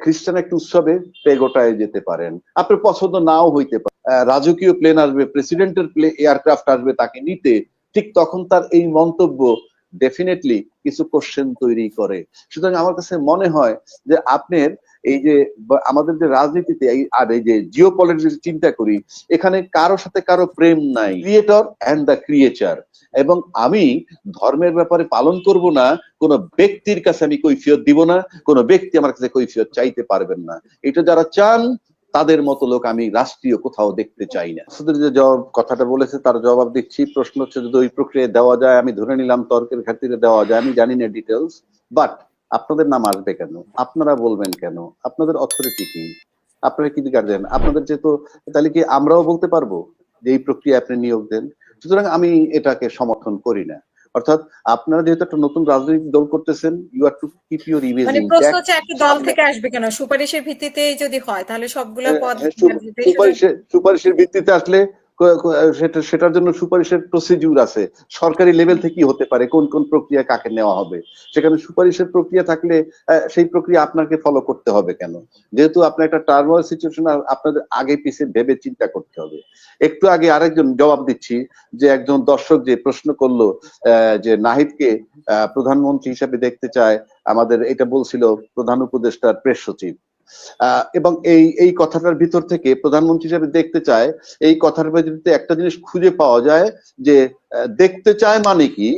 খ্রিস্টান একটা উৎসবে পেগোটায় যেতে পারেন, আপনার পছন্দ নাও হইতে পারে, রাজকীয় প্লেন আসবে, প্রেসিডেন্টের এয়ারক্রাফট আসবে তাকে নিতে, ঠিক তখন তার এই মন্তব্য ডেফিনেটলি কিছু কোশ্চেন তৈরি করে। সুতরাং আমার কাছে মনে হয় যে আপনার এই যে আমাদের যে রাজনীতিতে আর এই যে জিও পলিটিক্স চিন্তা করি, এখানে কারো সাথে কারো প্রেম নাই, ক্রিয়েটর অ্যান্ড দ্য ক্রিয়েচার। এবং আমি ধর্মের ব্যাপারে পালন করব না, কোন ব্যক্তির কাছে আমি কৈফিয়ত দিব না, কোন ব্যক্তি আমার কাছে কৈফিয়ত চাইতে পারবেন না। এটা যারা চান তাদের মতো লোক আমি রাষ্ট্রীয় কোথাও দেখতে চাই না। শুধু যে জবাব কথাটা বলেছে তার জবাব দিচ্ছি। প্রশ্ন হচ্ছে যদি ওই প্রক্রিয়া দেওয়া যায়, আমি ধরে নিলাম তর্কের খাতিরে দেওয়া যায়, আমি জানি না ডিটেলস, বাট আপনাদের নাম আসবে কেন, আপনারা বলবেন কেন, আপনাদের অথরিটি কি, আপনারা কি গার্জেন, আপনাদের যেহেতু, তাহলে কি আমরাও বলতে পারবো যে এই প্রক্রিয়া আপনি নিয়োগ দেন? সুতরাং আমি এটাকে সমর্থন করি না। অর্থাৎ আপনারা যেহেতু একটা নতুন রাজনৈতিক দল করতেছেন, you are to keep your image মানে প্রশ্ন ইনট্যাক্ট। হচ্ছে একটা দল থেকে আসবে কেন, সুপারিশের ভিত্তিতেই যদি হয় তাহলে সবগুলা পদ সুপারিশের ভিত্তিতে আসলে সেটার জন্য সুপারিশের প্রসিডিউর আছে, সরকারি লেভেল থেকেই হতে পারে কোন কোন প্রক্রিয়া কাকে নেওয়া হবে। সেখানে সুপারিশের প্রক্রিয়া থাকলে সেই প্রক্রিয়া আপনাকে ফলো করতে হবে কেন? যেহেতু আপনার একটা টার্মোয়াল সিচুয়েশন, আপনাদের আগে পিছিয়ে ভেবে চিন্তা করতে হবে। একটু আগে আরেকজন জবাব দিচ্ছি, যে একজন দর্শক যে প্রশ্ন করলো যে নাহিদকে প্রধানমন্ত্রী হিসাবে দেখতে চায়, আমাদের এটা বলছিল প্রধান উপদেষ্টার প্রেস সচিব। এবং এই কথাটার ভিতর থেকে প্রধানমন্ত্রী হিসেবে দেখতে চায়, এই কথার ভিতরে একটা জিনিস খুঁজে পাওয়া যায় যে দেখতে চায় মানে কি,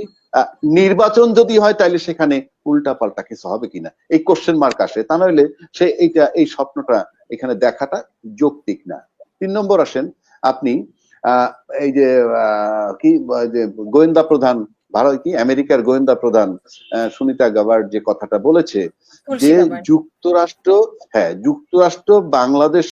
নির্বাচন যদি হয় তাহলে সেখানে উল্টা পাল্টা কিছু হবে কিনা, এই কোশ্চেন মার্ক আসে। তা নইলে সে এই স্বপ্নটা এখানে দেখাটা যৌক্তিক না। 3 নম্বর আসেন আপনি, এই যে কি যে গোয়েন্দা প্রধান, ভারত কি আমেরিকার গোয়েন্দা প্রধান সুনিতা গাভার্ড যে কথাটা বলেছে যে যুক্তরাষ্ট্র বাংলাদেশ